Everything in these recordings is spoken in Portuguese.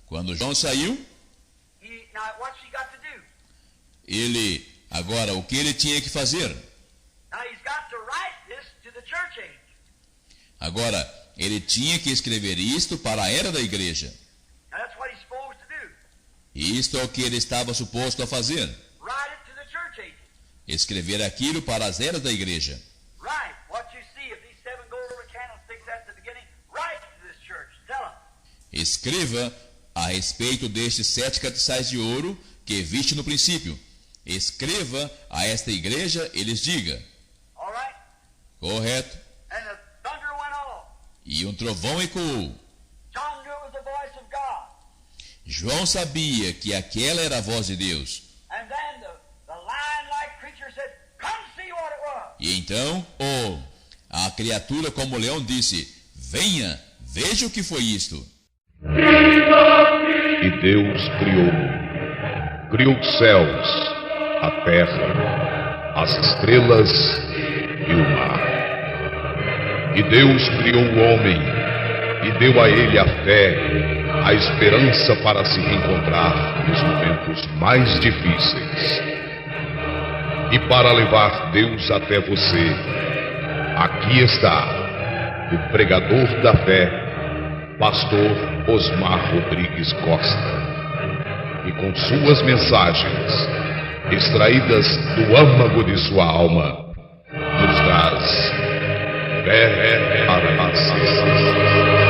Quando João saiu, now what's he got to do? ele, agora, o que ele tinha que fazer? Now he's got to write this to the church age. Agora, ele tinha que escrever isto para a era da igreja. Now that's what he's supposed to do. E isto é o que ele estava suposto a fazer. Write it to the church age. Escrever aquilo para as eras da igreja. Write what you see of these 7 golden candlesticks at the beginning. Write to this church. Tell them. Escreva a respeito destes 7 castiçais de ouro que viste no princípio. Escreva a esta igreja e lhes diga. All right? Correto. And the thunder went off. E um trovão ecoou. John knew it was the voice of God. João sabia que aquela era a voz de Deus. And then the lion-like creature said, come see what it was. E então, a criatura como leão disse, venha, veja o que foi isto. E Deus criou os céus, a terra, as estrelas e o mar. E Deus criou o homem e deu a ele a fé, a esperança para se reencontrar nos momentos mais difíceis. E para levar Deus até você, aqui está o pregador da fé, Pastor Osmar Rodrigues Costa, e com suas mensagens, extraídas do âmago de sua alma, nos traz fé para nascer.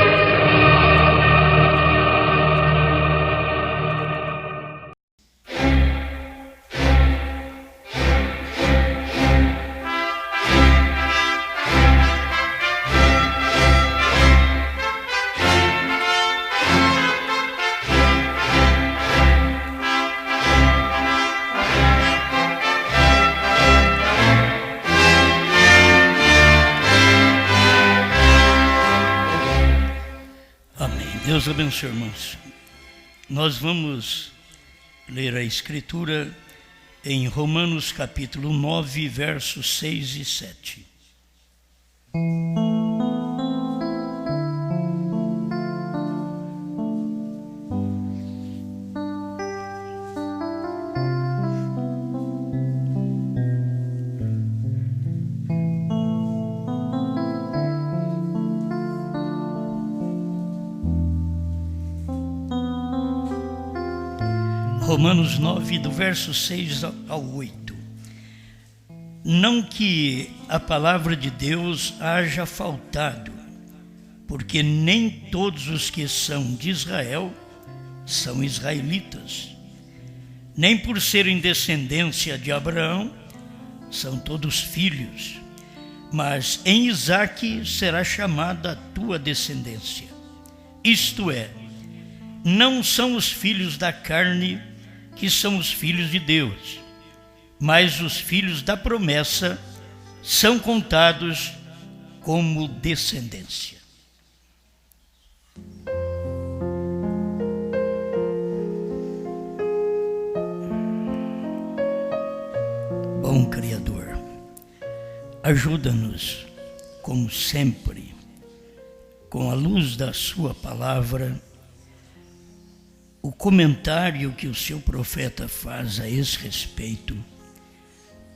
Deus abençoe, irmãos. Nós vamos ler a Escritura em Romanos capítulo 9, versos 6 e 7. Romanos 9, do verso 6 ao 8. Não que a palavra de Deus haja faltado, porque nem todos os que são de Israel são israelitas, nem por serem descendência de Abraão são todos filhos, mas em Isaque será chamada a tua descendência. Isto é, não são os filhos da carne que são os filhos de Deus, mas os filhos da promessa são contados como descendência. Bom Criador, ajuda-nos, como sempre, com a luz da sua palavra, o comentário que o seu profeta faz a esse respeito,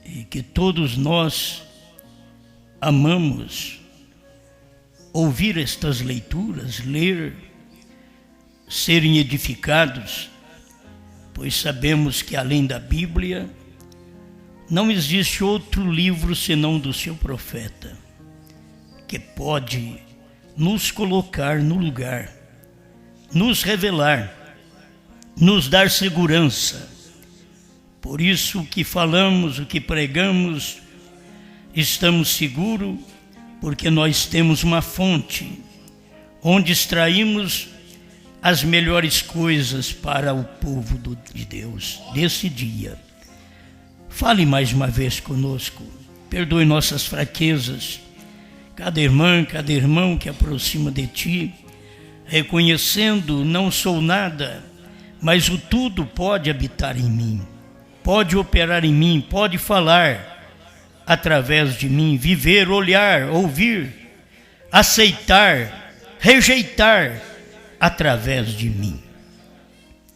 e que todos nós amamos ouvir estas leituras, ler, serem edificados, pois sabemos que além da Bíblia não existe outro livro senão do seu profeta, que pode nos colocar no lugar, nos revelar, nos dar segurança. Por isso o que falamos, o que pregamos, estamos seguros, porque nós temos uma fonte onde extraímos as melhores coisas para o povo de Deus desse dia. Fale mais uma vez conosco, perdoe nossas fraquezas, cada irmã, cada irmão que aproxima de ti, reconhecendo não sou nada, mas o tudo pode habitar em mim, pode operar em mim, pode falar através de mim, viver, olhar, ouvir, aceitar, rejeitar através de mim.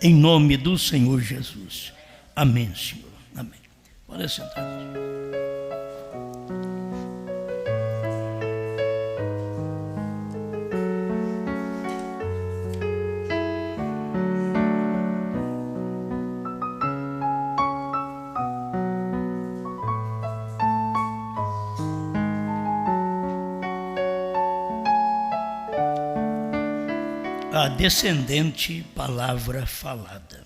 em nome do Senhor Jesus. Amém, Senhor. Amém. Pode sentar. A descendente palavra falada.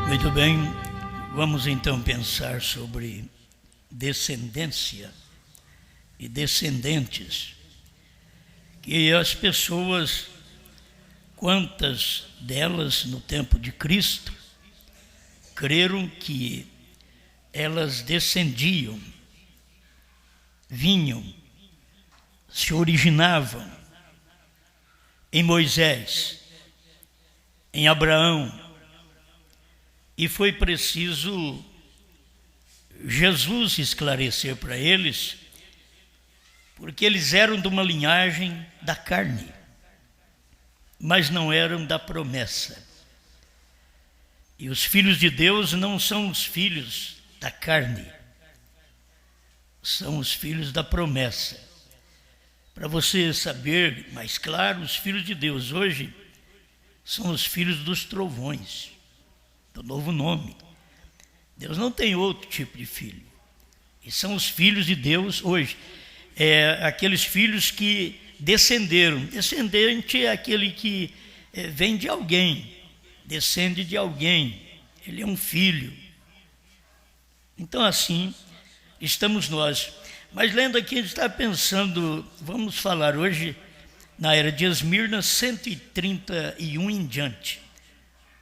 Muito bem, vamos então pensar sobre descendência e descendentes. Que as pessoas, quantas delas no tempo de Cristo, creram que elas descendiam, vinham, se originavam em Moisés, em Abraão. E foi preciso Jesus esclarecer para eles, porque eles eram de uma linhagem da carne, mas não eram da promessa. E os filhos de Deus não são os filhos da carne, são os filhos da promessa. Para você saber mais claro, os filhos de Deus hoje são os filhos dos trovões, do novo nome. Deus não tem outro tipo de filho. E são os filhos de Deus hoje. Aqueles filhos que descenderam. Descendente é aquele que vem de alguém, descende de alguém. Ele é um filho. Então assim, estamos nós. Mas lendo aqui, a gente está pensando, vamos falar hoje, na era de Esmirna, 131 em diante.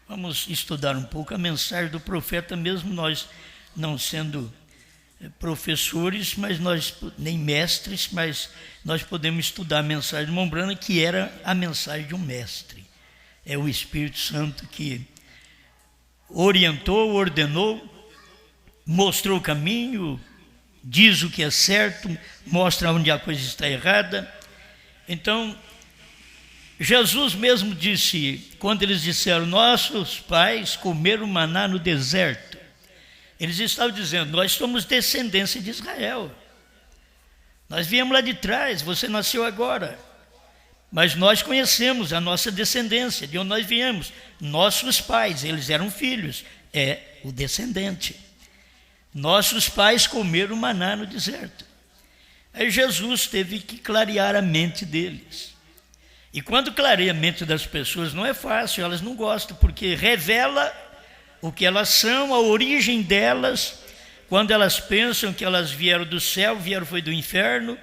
Vamos estudar um pouco a mensagem do profeta, mesmo nós não sendo professores, mas nós nem mestres, mas nós podemos estudar a mensagem de Mombrana, que era a mensagem de um mestre. É o Espírito Santo que orientou, ordenou, mostrou o caminho, diz o que é certo, mostra onde a coisa está errada. Então, Jesus mesmo disse, quando eles disseram, nossos pais comeram maná no deserto, eles estavam dizendo, nós somos descendência de Israel. Nós viemos lá de trás, você nasceu agora. Mas nós conhecemos a nossa descendência, de onde nós viemos. Nossos pais, eles eram filhos, é o descendente. Nossos pais comeram maná no deserto. Aí Jesus teve que clarear a mente deles. E quando clareia a mente das pessoas não é fácil, elas não gostam, porque revela o que elas são, a origem delas. Quando elas pensam que elas vieram do céu, foi do inferno.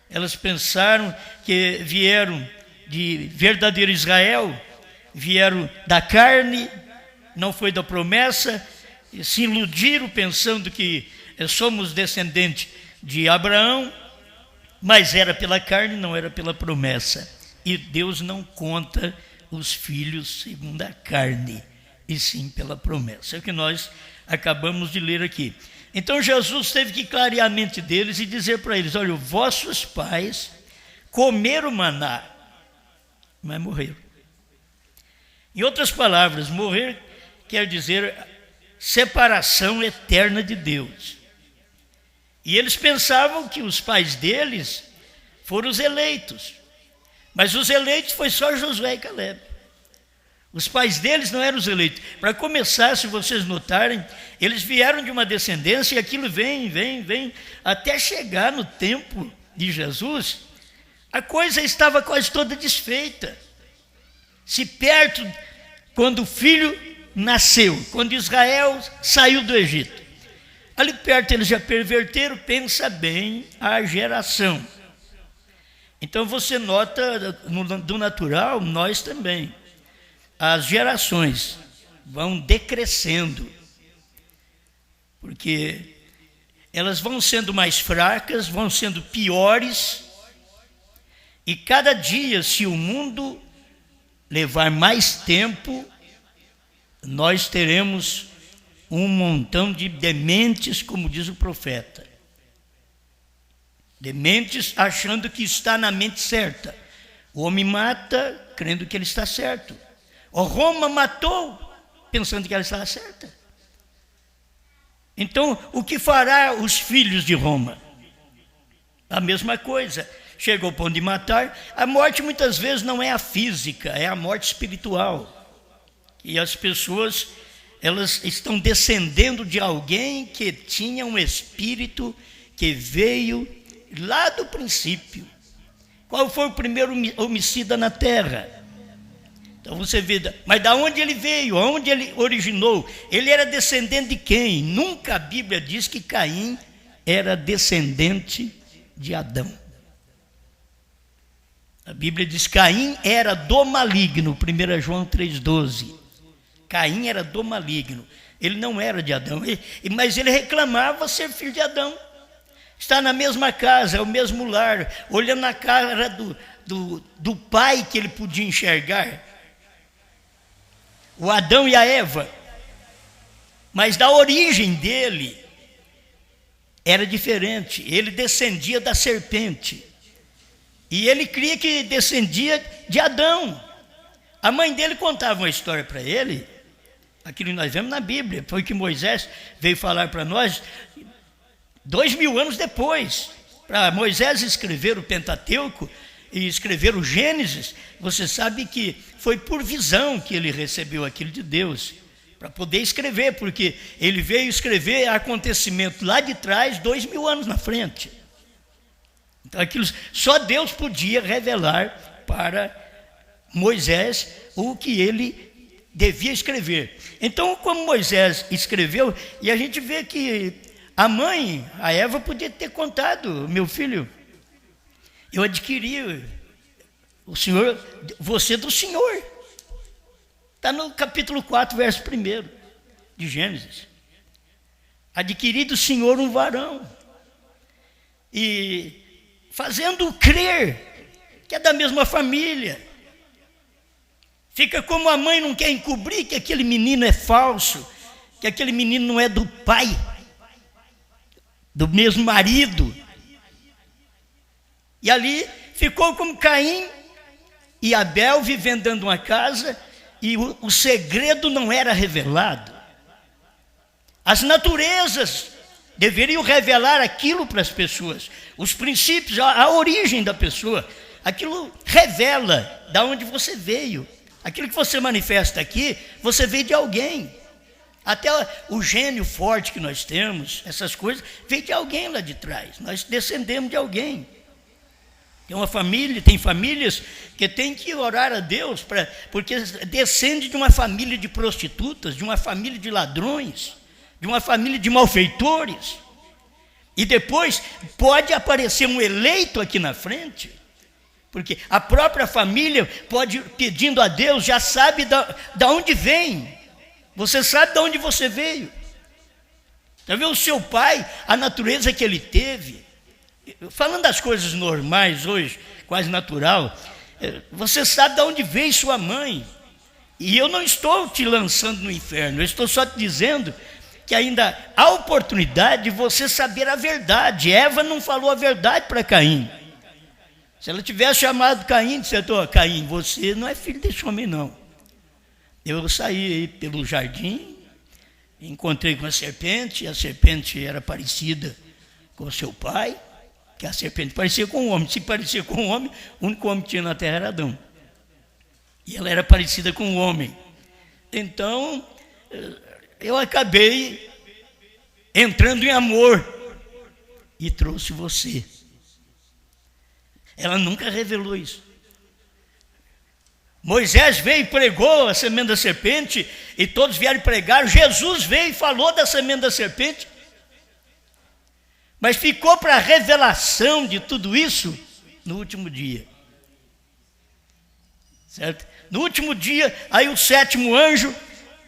Elas pensaram que vieram de verdadeiro Israel, vieram da carne, não foi da promessa, e se iludiram pensando que somos descendentes de Abraão, mas era pela carne, não era pela promessa. E Deus não conta os filhos segundo a carne, e sim pela promessa. É o que nós acabamos de ler aqui. Então Jesus teve que clarear a mente deles e dizer para eles, olha, vossos pais comeram maná, mas morreram. Em outras palavras, morrer quer dizer separação eterna de Deus. E eles pensavam que os pais deles foram os eleitos. Mas os eleitos foi só Josué e Caleb. Os pais deles não eram os eleitos. Para começar, se vocês notarem, eles vieram de uma descendência e aquilo vem, até chegar no tempo de Jesus, a coisa estava quase toda desfeita. Se perto, quando o filho nasceu, quando Israel saiu do Egito, ali perto eles já perverteram, pensa bem a geração. Então você nota, do natural, nós também. As gerações vão decrescendo, porque elas vão sendo mais fracas, vão sendo piores, e cada dia, se o mundo levar mais tempo, nós teremos um montão de dementes, como diz o profeta. Dementes achando que está na mente certa. O homem mata crendo que ele está certo. O Roma matou pensando que ela estava certa. Então, o que fará os filhos de Roma? A mesma coisa. Chega ao ponto de matar. A morte muitas vezes não é a física, é a morte espiritual. E as pessoas, elas estão descendendo de alguém que tinha um espírito que veio lá do princípio. Qual foi o primeiro homicida na terra? Então você vê, mas da onde ele veio? Aonde ele originou? Ele era descendente de quem? Nunca a Bíblia diz que Caim era descendente de Adão. A Bíblia diz que Caim era do maligno, 1 João 3,12. Caim era do maligno. Ele não era de Adão, mas ele reclamava ser filho de Adão. Está na mesma casa, é o mesmo lar, olhando na cara do pai que ele podia enxergar. O Adão e a Eva. Mas da origem dele era diferente. Ele descendia da serpente. E ele cria que descendia de Adão. A mãe dele contava uma história para ele, aquilo que nós vemos na Bíblia, foi que Moisés veio falar para nós 2000 anos depois. Para Moisés escrever o Pentateuco e escrever o Gênesis, você sabe que foi por visão que ele recebeu aquilo de Deus, para poder escrever, porque ele veio escrever acontecimento lá de trás, 2000 anos na frente. Então aquilo só Deus podia revelar para Moisés o que ele devia escrever. Então, como Moisés escreveu, e a gente vê que a mãe, a Eva, podia ter contado: meu filho, eu adquiri o Senhor, você do Senhor. Está no capítulo 4, verso 1 de Gênesis. Adquiri do Senhor um varão. E fazendo crer que é da mesma família. Fica como a mãe não quer encobrir que aquele menino é falso, que aquele menino não é do pai, do mesmo marido. E ali ficou como Caim e Abel vivendo dentro de uma casa, e o segredo não era revelado. As naturezas deveriam revelar aquilo para as pessoas, os princípios, a origem da pessoa. Aquilo revela de onde você veio. Aquilo que você manifesta aqui, você veio de alguém. Até o gênio forte que nós temos, essas coisas, veio de alguém lá de trás. Nós descendemos de alguém. Tem uma família, tem famílias que tem que orar a Deus, porque descende de uma família de prostitutas, de uma família de ladrões, de uma família de malfeitores. E depois pode aparecer um eleito aqui na frente, porque a própria família pode ir pedindo a Deus, já sabe da onde vem. Você sabe de onde você veio. Está vendo o seu pai, a natureza que ele teve? Falando das coisas normais hoje, quase natural, você sabe de onde veio sua mãe. E eu não estou te lançando no inferno, eu estou só te dizendo que ainda há oportunidade de você saber a verdade. Eva não falou a verdade para Caim. Se ela tivesse chamado Caim e disse: Caim, você não é filho desse homem não. Eu saí pelo jardim, encontrei com a serpente era parecida com o seu pai, que a serpente parecia com o homem. Se parecia com o homem, o único homem que tinha na terra era Adão. E ela era parecida com o homem. Então, eu acabei entrando em amor e trouxe você. Ela nunca revelou isso. Moisés veio e pregou a semente da serpente, e todos vieram pregar. Jesus veio e falou da semente da serpente. Mas ficou para a revelação de tudo isso no último dia. Certo? No último dia, aí o sétimo anjo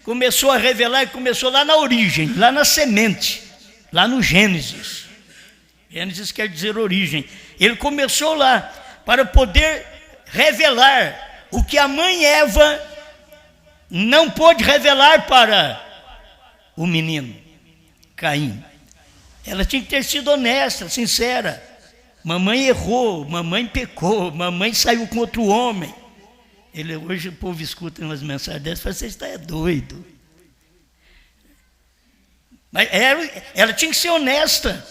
começou a revelar, começou lá na origem, lá na semente, lá no Gênesis. Gênesis quer dizer origem. Ele começou lá para poder revelar o que a mãe Eva não pôde revelar para o menino Caim. Ela tinha que ter sido honesta, sincera. Mamãe errou, mamãe pecou, mamãe saiu com outro homem. Hoje o povo escuta umas mensagens dessas e fala, você está doido. Mas ela tinha que ser honesta.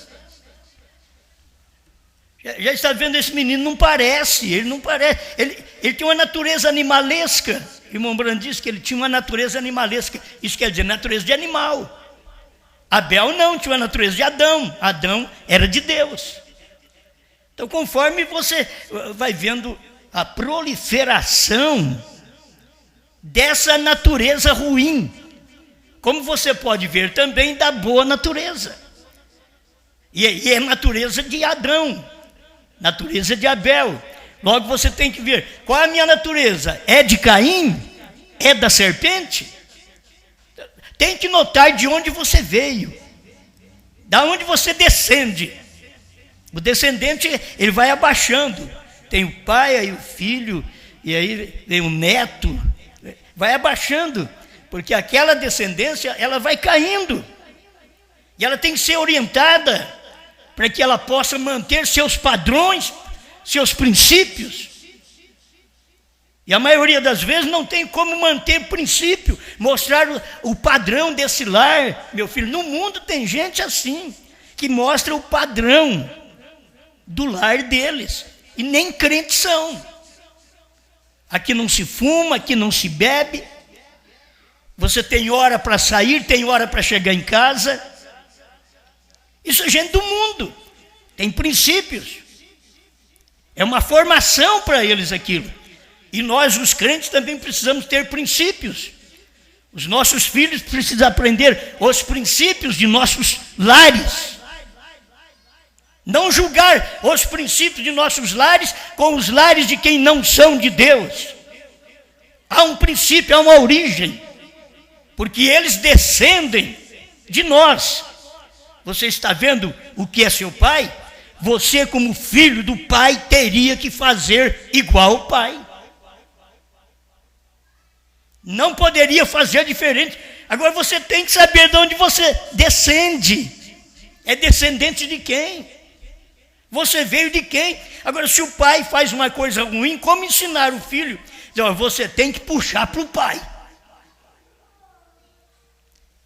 Já está vendo esse menino, não parece, ele não parece. Ele tem uma natureza animalesca. O irmão Brando disse que ele tinha uma natureza animalesca. Isso quer dizer natureza de animal. Abel não, tinha uma natureza de Adão. Adão era de Deus. Então, conforme você vai vendo a proliferação dessa natureza ruim, como você pode ver também da boa natureza. E é natureza de Adão, natureza de Abel. Logo você tem que ver, qual é a minha natureza? É de Caim? É da serpente? Tem que notar de onde você veio, da onde você descende. O descendente, ele vai abaixando. Tem o pai, aí o filho, e aí vem o neto. Vai abaixando, porque aquela descendência, ela vai caindo. E ela tem que ser orientada para que ela possa manter seus padrões, seus princípios. E a maioria das vezes não tem como manter princípio, mostrar o padrão desse lar. Meu filho, no mundo tem gente assim, que mostra o padrão do lar deles. E nem crentes são. Aqui não se fuma, aqui não se bebe. Você tem hora para sair, tem hora para chegar em casa. Isso é gente do mundo. Tem princípios. É uma formação para eles aquilo. E nós, os crentes, também precisamos ter princípios. Os nossos filhos precisam aprender os princípios de nossos lares. Não julgar os princípios de nossos lares com os lares de quem não são de Deus. Há um princípio, há uma origem. Porque eles descendem de nós. Você está vendo o que é seu pai? Você, como filho do pai, teria que fazer igual ao pai. Não poderia fazer diferente. Agora você tem que saber de onde você descende. É descendente de quem? Você veio de quem? Agora, se o pai faz uma coisa ruim, como ensinar o filho? Você tem que puxar para o pai.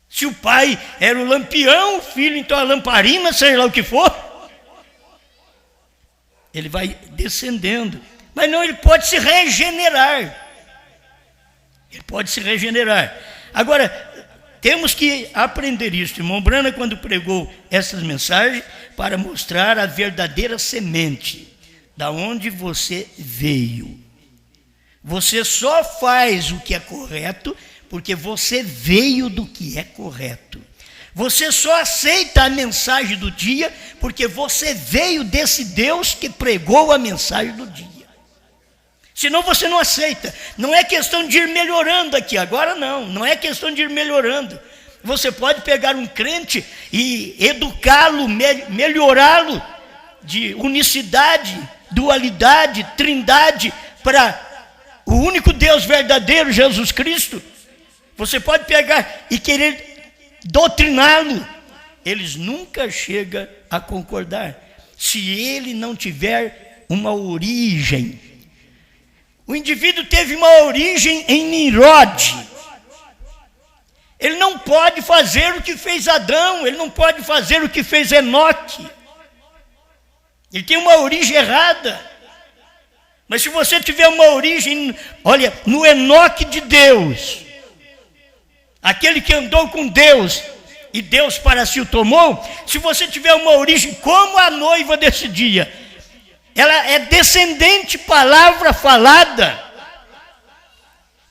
Se o pai era o lampião, o filho então a lamparina, seja lá o que for, ele vai descendendo. Mas não, ele pode se regenerar. Ele pode se regenerar. Agora, temos que aprender isso. Irmão Brana, quando pregou essas mensagens, para mostrar a verdadeira semente, da onde você veio. Você só faz o que é correto, porque você veio do que é correto. Você só aceita a mensagem do dia, porque você veio desse Deus que pregou a mensagem do dia. Senão você não aceita. Não é questão de ir melhorando aqui, agora não é questão de ir melhorando. Você pode pegar um crente e educá-lo, melhorá-lo de unicidade, dualidade, trindade, para o único Deus verdadeiro, Jesus Cristo. Você pode pegar e querer doutriná-lo. Eles nunca chegam a concordar, se ele não tiver uma origem. O indivíduo teve uma origem em Nimrod. Ele não pode fazer o que fez Adão, ele não pode fazer o que fez Enoque. Ele tem uma origem errada. Mas se você tiver uma origem, olha, no Enoque de Deus, aquele que andou com Deus e Deus para si o tomou, se você tiver uma origem como a noiva desse dia, ela é descendente, palavra falada,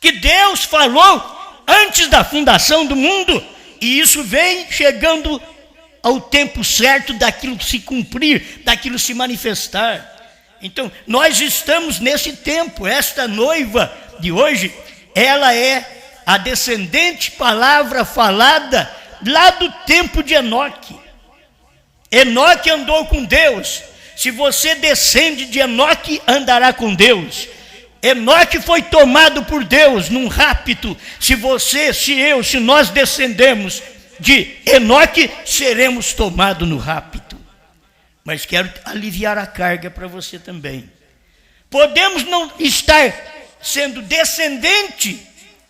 que Deus falou antes da fundação do mundo, e isso vem chegando ao tempo certo daquilo se cumprir, daquilo se manifestar. Então, nós estamos nesse tempo. Esta noiva de hoje, ela é a descendente, palavra falada lá do tempo de Enoque. Enoque andou com Deus. Se você descende de Enoque, andará com Deus. Enoque foi tomado por Deus num rapto. Se você, se eu, se nós descendemos de Enoque, seremos tomados no rapto. Mas quero aliviar a carga para você também. Podemos não estar sendo descendente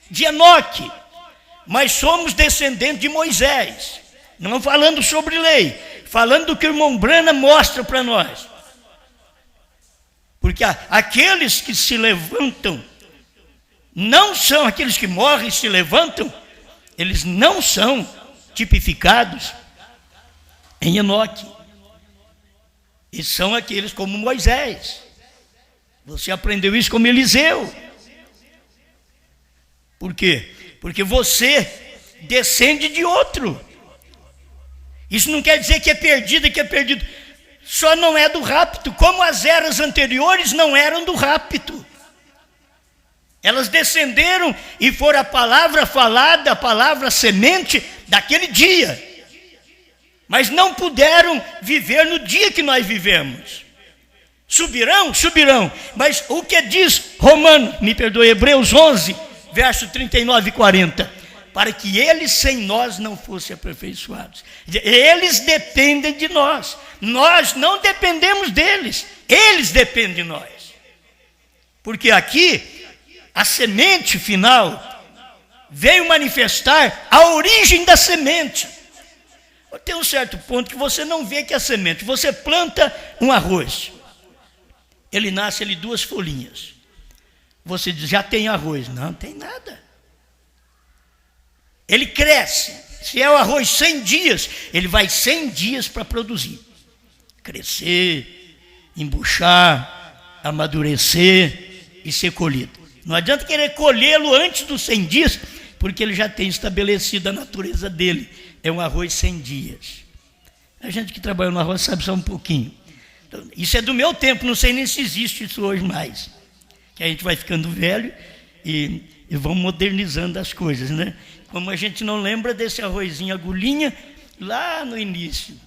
de Enoque, mas somos descendentes de Moisés. Não falando sobre lei, falando do que o irmão Brana mostra para nós. Porque aqueles que se levantam, não são aqueles que morrem e se levantam, eles não são tipificados em Enoque. E são aqueles como Moisés. Você aprendeu isso como Eliseu. Por quê? Porque você descende de outro. Isso não quer dizer que é perdido, que é perdido. Só não é do rapto, como as eras anteriores não eram do rapto. Elas descenderam e foram a palavra falada, a palavra semente daquele dia. Mas não puderam viver no dia que nós vivemos. Subirão? Subirão. Mas o que diz Hebreus 11, verso 39 e 40? Para que eles sem nós não fossem aperfeiçoados. Eles dependem de nós. Nós não dependemos deles. Eles dependem de nós. Porque aqui, a semente final veio manifestar a origem da semente. Tem um certo ponto que você não vê que é a semente. Você planta um arroz. Ele nasce ali 2 folhinhas. Você diz, já tem arroz. Não tem nada. Ele cresce. Se é o arroz 100 dias, ele vai 100 dias para produzir. Crescer, embuchar, amadurecer e ser colhido. Não adianta querer colhê-lo antes dos 100 dias, porque ele já tem estabelecido a natureza dele. É um arroz 100 dias. A gente que trabalha no arroz sabe só um pouquinho. Então, isso é do meu tempo, não sei nem se existe isso hoje mais. Que a gente vai ficando velho e vamos modernizando as coisas, né? Como a gente não lembra desse arrozinho agulhinha lá no início.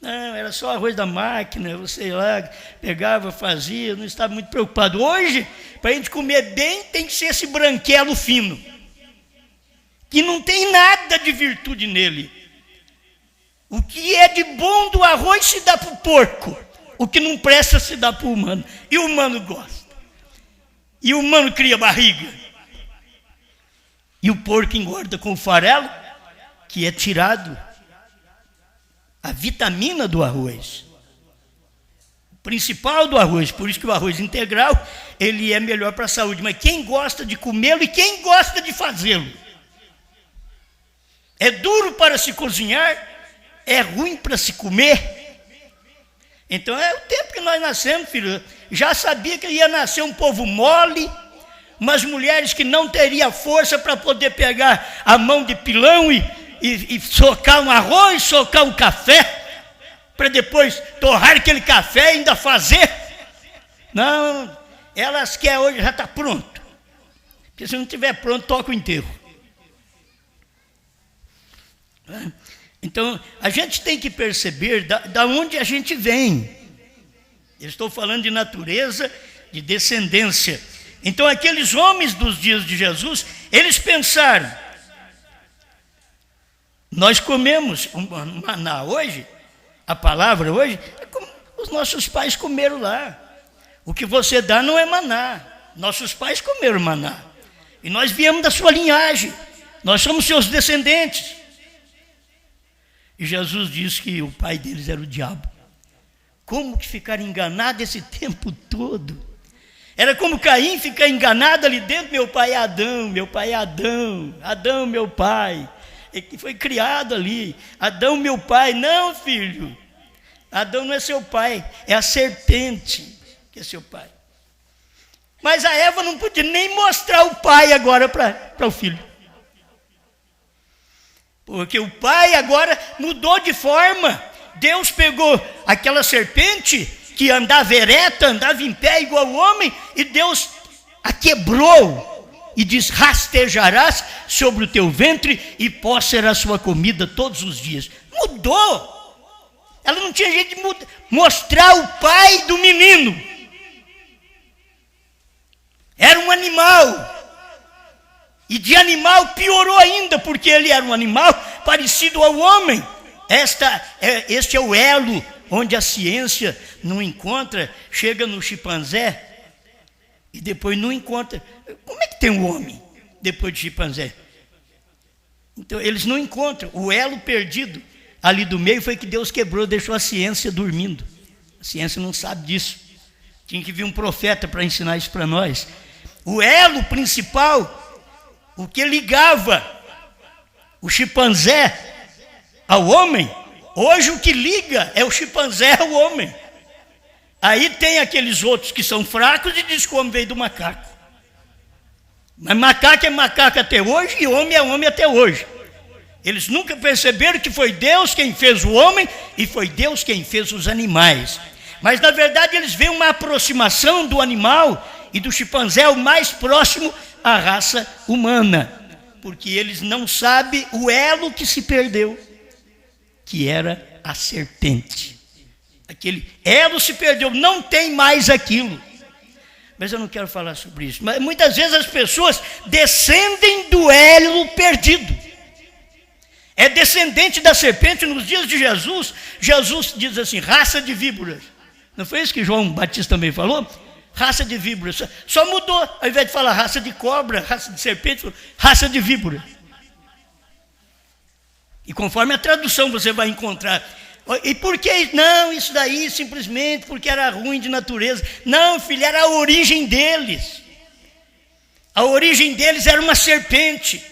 Não, era só arroz da máquina, você lá pegava, fazia, não estava muito preocupado. Hoje, para a gente comer bem, tem que ser esse branquelo fino, que não tem nada de virtude nele. O que é de bom do arroz se dá para o porco, o que não presta se dá para o humano. E o humano gosta. E o humano cria barriga. E o porco engorda com o farelo, que é tirado a vitamina do arroz. O principal do arroz, por isso que o arroz integral, ele é melhor para a saúde. Mas quem gosta de comê-lo e quem gosta de fazê-lo? É duro para se cozinhar, é ruim para se comer. Então é o tempo que nós nascemos, filho. Já sabia que ia nascer um povo mole, umas mulheres que não teriam força para poder pegar a mão de pilão e socar um arroz, socar um café, para depois torrar aquele café e ainda fazer. Não, elas querem hoje, já está pronto. Porque se não estiver pronto, toca o enterro. Então, a gente tem que perceber da onde a gente vem. Eu estou falando de natureza, de descendência. Então, aqueles homens dos dias de Jesus, eles pensaram, nós comemos maná hoje, a palavra hoje, é como os nossos pais comeram lá. O que você dá não é maná. Nossos pais comeram maná. E nós viemos da sua linhagem. Nós somos seus descendentes. E Jesus disse que o pai deles era o diabo. Como que ficaram enganados esse tempo todo? Era como Caim ficar enganado ali dentro. Meu pai é Adão, meu pai é Adão. Adão, meu pai. Ele foi criado ali. Adão, meu pai. Não, filho. Adão não é seu pai. É a serpente que é seu pai. Mas a Eva não podia nem mostrar o pai agora para o filho. Porque o pai agora mudou de forma. Deus pegou aquela serpente que andava ereta, andava em pé igual o homem, e Deus a quebrou e diz: rastejarás sobre o teu ventre e pó será a sua comida todos os dias. Mudou. Ela não tinha jeito de mostrar o pai do menino. Era um animal. E de animal piorou ainda, porque ele era um animal parecido ao homem. Este é o elo onde a ciência não encontra, chega no chimpanzé e depois não encontra. Como é que tem um homem depois de chimpanzé? Então eles não encontram. O elo perdido ali do meio foi que Deus quebrou, deixou a ciência dormindo. A ciência não sabe disso. Tinha que vir um profeta para ensinar isso para nós. O elo principal, o que ligava o chimpanzé ao homem, hoje o que liga é o chimpanzé ao homem. Aí tem aqueles outros que são fracos e diz que o homem veio do macaco. Mas macaco é macaco até hoje e homem é homem até hoje. Eles nunca perceberam que foi Deus quem fez o homem e foi Deus quem fez os animais. Mas na verdade eles veem uma aproximação do animal e do chimpanzé o mais próximo à raça humana, porque eles não sabem o elo que se perdeu, que era a serpente. Aquele elo se perdeu, não tem mais aquilo. Mas eu não quero falar sobre isso. Mas muitas vezes as pessoas descendem do elo perdido. É descendente da serpente. Nos dias de Jesus, Jesus diz assim: raça de víboras. Não foi isso que João Batista também falou? Raça de víboras. Só mudou. Ao invés de falar raça de cobra, raça de serpente, raça de víbora. E conforme a tradução você vai encontrar. E por que? Não, isso daí simplesmente porque era ruim de natureza. Não, filho, era a origem deles. A origem deles era uma serpente.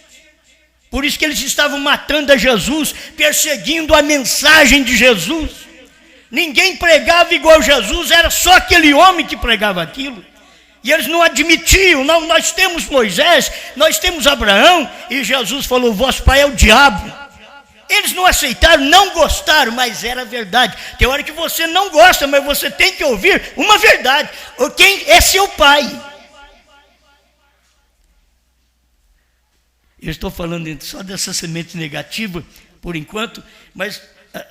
Por isso que eles estavam matando a Jesus, perseguindo a mensagem de Jesus. Ninguém pregava igual Jesus, era só aquele homem que pregava aquilo. E eles não admitiam. Não, nós temos Moisés, nós temos Abraão, e Jesus falou: vosso pai é o diabo. Eles não aceitaram, não gostaram, mas era verdade. Tem hora que você não gosta, mas você tem que ouvir uma verdade. Quem é seu pai? Eu estou falando só dessa semente negativa, por enquanto, mas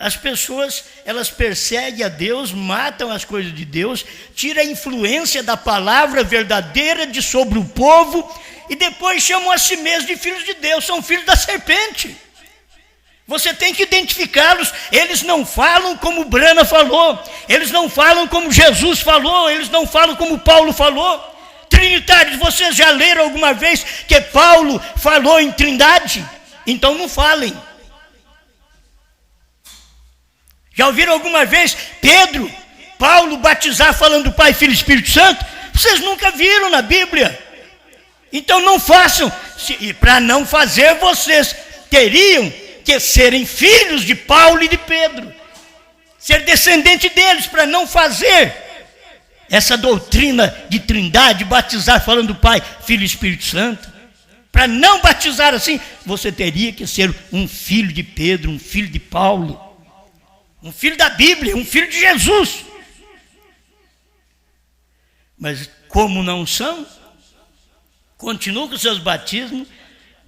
as pessoas, elas perseguem a Deus, matam as coisas de Deus, tiram a influência da palavra verdadeira de sobre o povo, e depois chamam a si mesmos de filhos de Deus, são filhos da serpente. Você tem que identificá-los. Eles não falam como Brana falou, eles não falam como Jesus falou, eles não falam como Paulo falou. Trinitários, vocês já leram alguma vez que Paulo falou em trindade? Então não falem. Já ouviram alguma vez Paulo batizar falando Pai, Filho e Espírito Santo? Vocês nunca viram na Bíblia. Então não façam. E para não fazer, vocês teriam que serem filhos de Paulo e de Pedro, ser descendente deles, para não fazer essa doutrina de trindade, batizar falando Pai, Filho e Espírito Santo. Para não batizar assim, você teria que ser um filho de Pedro, um filho de Paulo, um filho da Bíblia, um filho de Jesus. Mas como não são, continuam com seus batismos.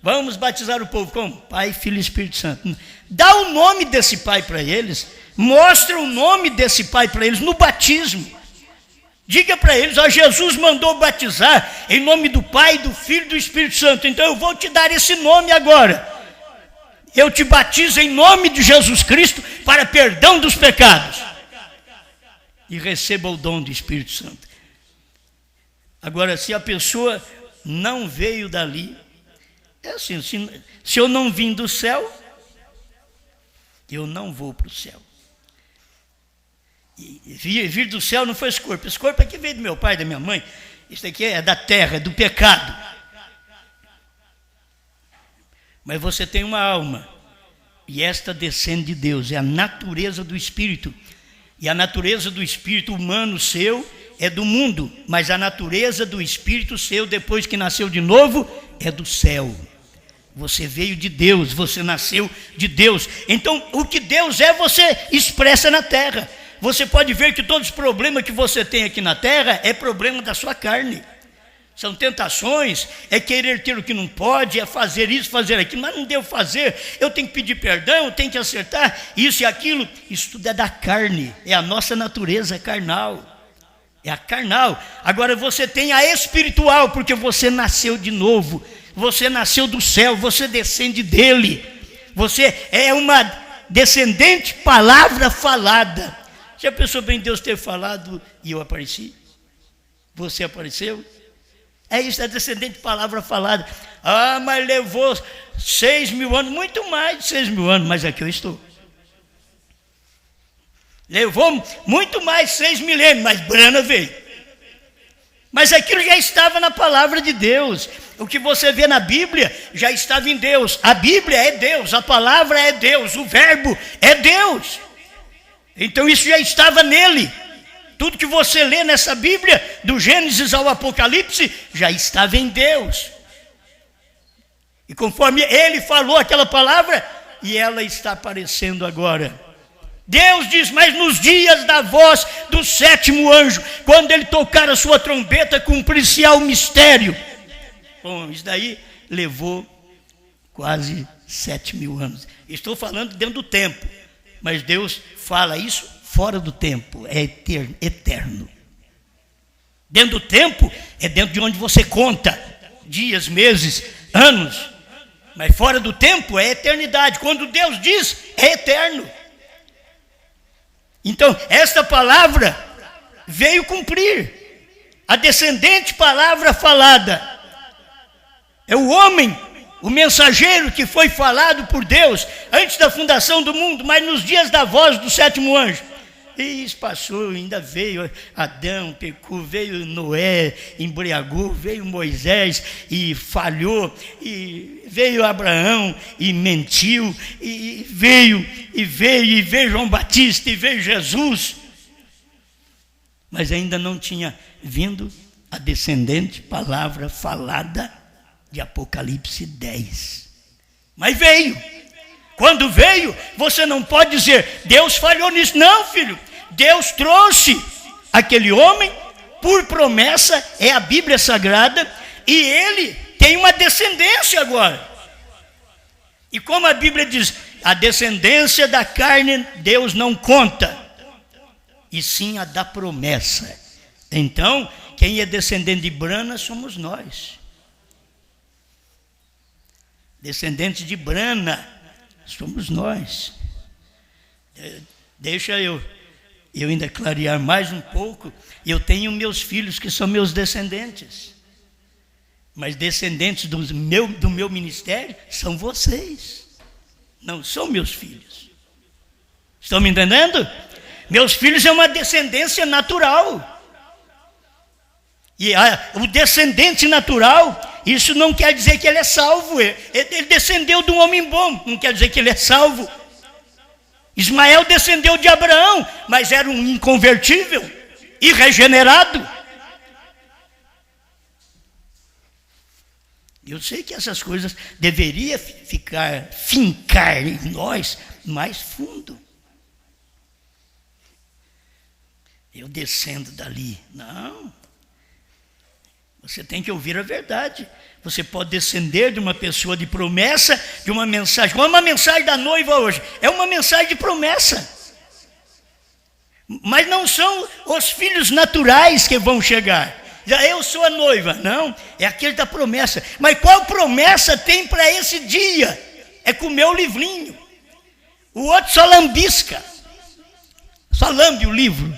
Vamos batizar o povo como? Pai, Filho e Espírito Santo. Dá o nome desse Pai para eles, mostra o nome desse Pai para eles no batismo. Diga para eles: ó, Jesus mandou batizar em nome do Pai, do Filho e do Espírito Santo, então eu vou te dar esse nome agora. Eu te batizo em nome de Jesus Cristo para perdão dos pecados. E receba o dom do Espírito Santo. Agora, se a pessoa não veio dali, é assim: se eu não vim do céu, eu não vou para o céu. E vir do céu não foi esse corpo. Esse corpo aqui veio do meu pai, da minha mãe. Isso aqui é da terra, é do pecado. Mas você tem uma alma, e esta descende de Deus, é a natureza do Espírito. E a natureza do Espírito humano seu é do mundo, mas a natureza do Espírito seu, depois que nasceu de novo, é do céu. Você veio de Deus, você nasceu de Deus. Então, o que Deus é, você expressa na terra. você pode ver que todos os problemas que você tem aqui na terra é problema da sua carne. São tentações, é querer ter o que não pode, é fazer isso, fazer aquilo, mas não devo fazer, eu tenho que pedir perdão, eu tenho que acertar isso e aquilo. Isso tudo é da carne, é a nossa natureza carnal, é a carnal. Agora você tem a espiritual, porque você nasceu de novo, você nasceu do céu, você descende dele, você é uma descendente palavra falada. Já pensou bem Deus ter falado e eu apareci? Você apareceu? É isso, é descendente de palavra falada. Ah, mas levou 6.000 anos, muito mais de 6.000 anos, mas aqui eu estou. Levou muito mais 6 milênios, mas Brana veio. Mas aquilo já estava na palavra de Deus. O que você vê na Bíblia já estava em Deus. A Bíblia é Deus, a palavra é Deus, o verbo é Deus. Então isso já estava nele. Tudo que você lê nessa Bíblia, do Gênesis ao Apocalipse, já estava em Deus. E conforme ele falou aquela palavra, e ela está aparecendo agora. Deus diz, mas nos dias da voz do 7º anjo, quando ele tocar a sua trombeta, cumprir-se-á o mistério. Bom, isso daí levou quase 7.000 anos. Estou falando dentro do tempo, mas Deus fala isso fora do tempo, é eterno. Dentro do tempo é dentro de onde você conta dias, meses, anos. Mas fora do tempo é eternidade. Quando Deus diz, é eterno. Então, esta palavra veio cumprir. A descendente palavra falada. É o homem, o mensageiro que foi falado por Deus antes da fundação do mundo, mas nos dias da voz do 7º anjo. E isso passou, ainda veio Adão, pecou, veio Noé, embriagou, veio Moisés e falhou, e veio Abraão e mentiu, e veio João Batista, e veio Jesus. Mas ainda não tinha vindo a descendente palavra falada de Apocalipse 10. Mas veio. Quando veio, você não pode dizer, Deus falhou nisso. Não, filho. Deus trouxe aquele homem por promessa, é a Bíblia Sagrada, e ele tem uma descendência agora. E como a Bíblia diz, a descendência da carne Deus não conta, e sim a da promessa. Então, quem é descendente de Brana somos nós. Descendentes de Brana somos nós. Deixa eu ainda clarear mais um pouco. Eu tenho meus filhos que são meus descendentes, mas descendentes do meu ministério são vocês, não são meus filhos. Estão me entendendo? Meus filhos é uma descendência natural. E o descendente natural, isso não quer dizer que ele é salvo. Ele descendeu de um homem bom, não quer dizer que ele é salvo. Ismael descendeu de Abraão, mas era um inconvertível, irregenerado. Eu sei que essas coisas deveriam fincar em nós mais fundo. Eu descendo dali. Não. Você tem que ouvir a verdade. Você pode descender de uma pessoa de promessa, de uma mensagem. Qual é uma mensagem da noiva hoje? É uma mensagem de promessa. Mas não são os filhos naturais que vão chegar. Já eu sou a noiva. Não, é aquele da promessa. Mas qual promessa tem para esse dia? É comer o livrinho. O outro só lambisca. Só lambe o livro.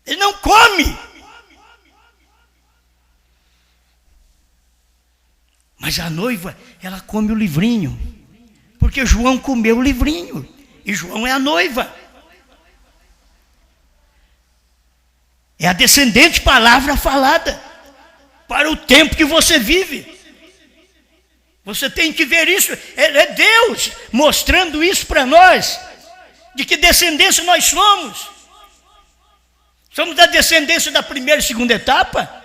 Ele não come. Mas a noiva, ela come o livrinho, porque João comeu o livrinho, e João é a noiva. É a descendente palavra falada, para o tempo que você vive. Você tem que ver isso, é Deus mostrando isso para nós, de que descendência nós somos. Somos da descendência da primeira e segunda etapa,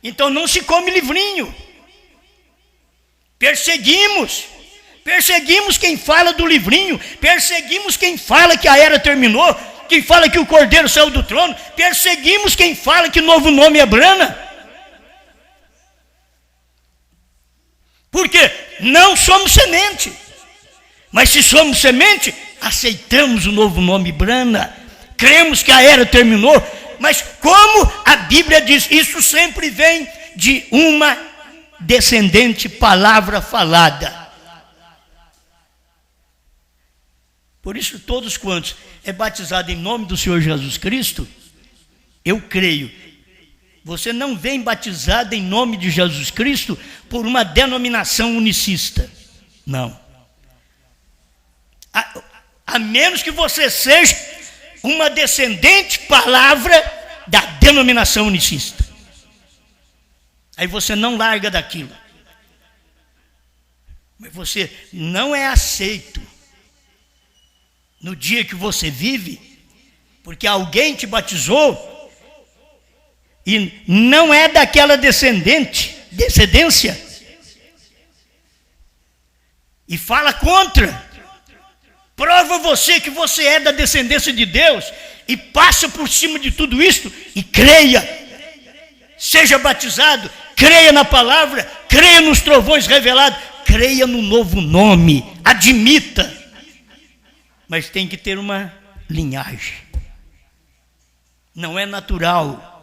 então não se come livrinho. Perseguimos Perseguimos quem fala do livrinho, perseguimos quem fala que a era terminou, quem fala que o Cordeiro saiu do trono, perseguimos quem fala que o novo nome é Brana. Porque não somos semente. Mas se somos semente, aceitamos o novo nome Brana. Cremos que a era terminou. Mas como a Bíblia diz, isso sempre vem de uma descendente, palavra falada. Por isso, todos quantos é batizado em nome do Senhor Jesus Cristo, eu creio. Você não vem batizado em nome de Jesus Cristo por uma denominação unicista. Não. A menos que você seja uma descendente palavra da denominação unicista. Aí você não larga daquilo. Mas você não é aceito no dia que você vive, porque alguém te batizou e não é daquela descendência, e fala contra. Prova você que você é da descendência de Deus e passa por cima de tudo isso e creia. Seja batizado, creia na palavra, creia nos trovões revelados, creia no novo nome, admita. Mas tem que ter uma linhagem. Não é natural.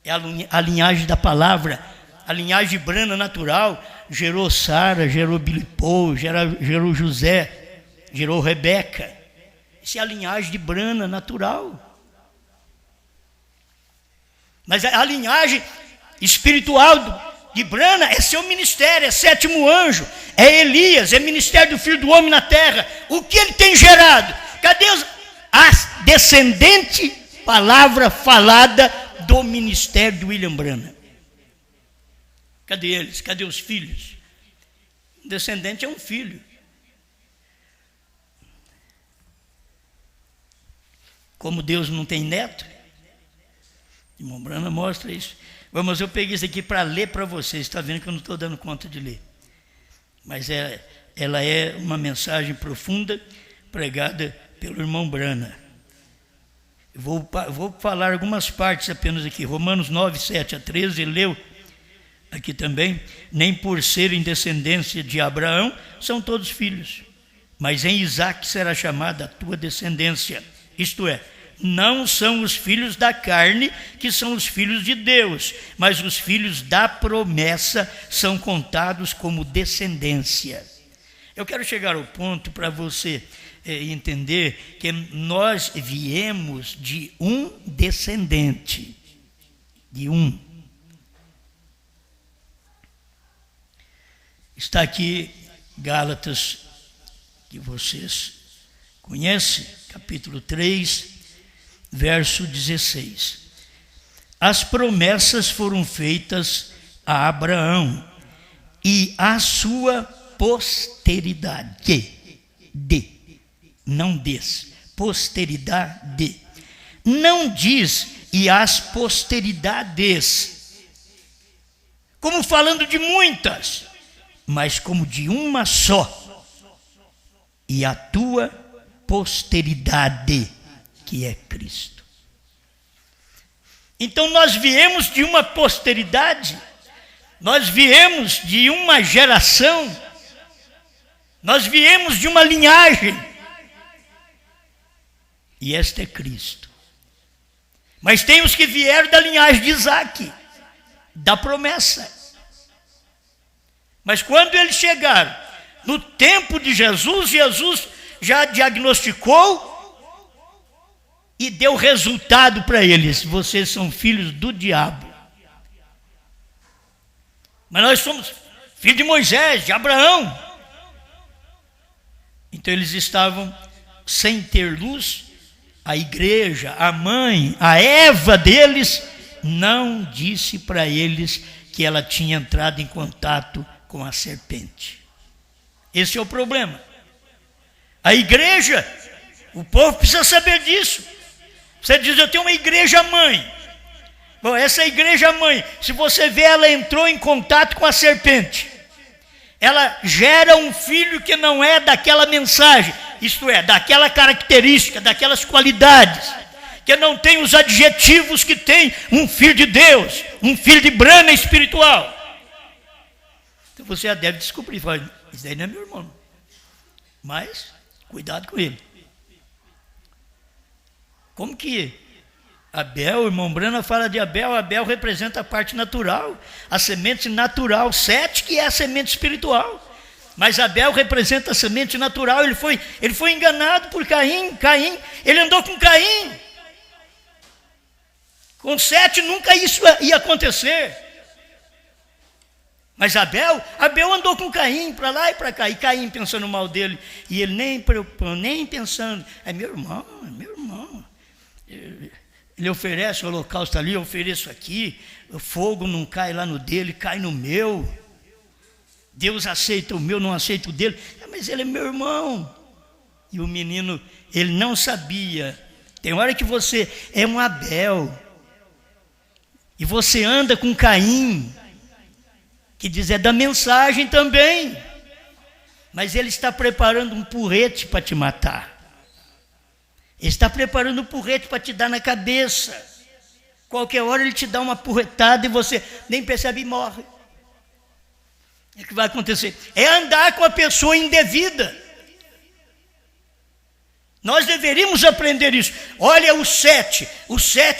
É a linhagem da palavra. A linhagem Brana natural gerou Sara, gerou Bilipô, gerou José, gerou Rebeca. Essa é a linhagem de Brana natural. Mas a linhagem espiritual de Brana é seu ministério, é sétimo anjo, é Elias, é ministério do Filho do Homem na terra. O que ele tem gerado? Cadê a descendente, palavra falada do ministério de William Brana? Cadê eles? Cadê os filhos? O descendente é um filho. Como Deus não tem neto, irmão Brana mostra isso. Mas eu peguei isso aqui para ler para vocês. Está vendo que eu não estou dando conta de ler. Mas ela é uma mensagem profunda pregada pelo irmão Brana. Eu vou falar algumas partes apenas aqui. Romanos 9, 7 a 13, ele leu aqui também. Nem por serem descendência de Abraão são todos filhos, mas em Isaque será chamada a tua descendência. Isto é, não são os filhos da carne que são os filhos de Deus, mas os filhos da promessa são contados como descendência. Eu quero chegar ao ponto para você entender que nós viemos de um descendente, de um. Está aqui Gálatas, que vocês conhecem, capítulo 3, verso 16. As promessas foram feitas a Abraão e a sua posteridade. Posteridade. Não diz e as posteridades, como falando de muitas, mas como de uma só. E a tua posteridade, que é Cristo. Então nós viemos de uma posteridade, nós viemos de uma geração, nós viemos de uma linhagem, e esta é Cristo. Mas tem os que vieram da linhagem de Isaque, da promessa. Mas quando eles chegaram no tempo de Jesus, Jesus já diagnosticou e deu resultado para eles: vocês são filhos do diabo. Mas nós somos filhos de Moisés, de Abraão. Então eles estavam sem ter luz. A igreja, a mãe, a Eva deles, não disse para eles que ela tinha entrado em contato com a serpente. Esse é o problema. A igreja, o povo precisa saber disso. Você diz: eu tenho uma igreja mãe. Bom, essa igreja mãe, se você vê, ela entrou em contato com a serpente. ela gera um filho que não é daquela mensagem, isto é, daquela característica, daquelas qualidades, que não tem os adjetivos que tem um filho de Deus, um filho de brana espiritual. Então você já deve descobrir, fala, isso daí não é meu irmão, mas cuidado com ele. Como que Abel, o irmão Brana fala de Abel, Abel representa a parte natural, a semente natural, Sete que é a semente espiritual, mas Abel representa a semente natural. Ele foi enganado por Caim, ele andou com Caim, com Sete nunca isso ia acontecer, mas Abel andou com Caim, para lá e para cá, e Caim pensando mal dele, e ele nem preocupando, nem pensando, é meu irmão, ele oferece o holocausto ali, eu ofereço aqui, o fogo não cai lá no dele, cai no meu, Deus aceita o meu, não aceita o dele, mas ele é meu irmão. E o menino, ele não sabia. Tem hora que você é um Abel e você anda com Caim, que diz é da mensagem também, mas ele está preparando um porrete para te matar. Ele está preparando um porrete para te dar na cabeça. Qualquer hora ele te dá uma porretada e você nem percebe e morre. O que vai acontecer? É andar com a pessoa indevida. Nós deveríamos aprender isso. Olha o Sete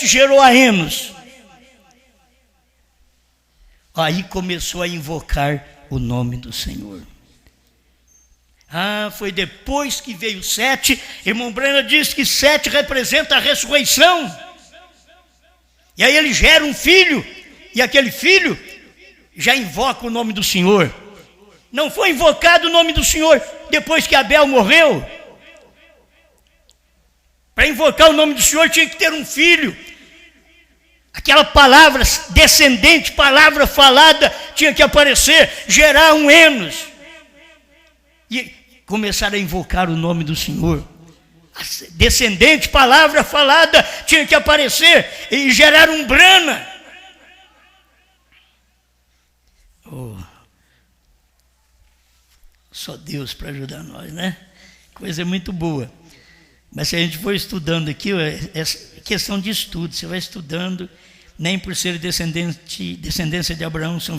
gerou a Enos. Aí começou a invocar o nome do Senhor. Foi depois que veio Sete. Irmão Brana diz que Sete representa a ressurreição. E aí ele gera um filho, e aquele filho já invoca o nome do Senhor. Não foi invocado o nome do Senhor depois que Abel morreu. Para invocar o nome do Senhor tinha que ter um filho. Aquela palavra descendente, palavra falada, tinha que aparecer, gerar um Enos. E começar a invocar o nome do Senhor. A descendente, palavra falada, tinha que aparecer e gerar um Brana. Só Deus para ajudar nós, né? Coisa muito boa. Mas se a gente for estudando aqui, é questão de estudo. Você vai estudando, nem por ser descendência de Abraão são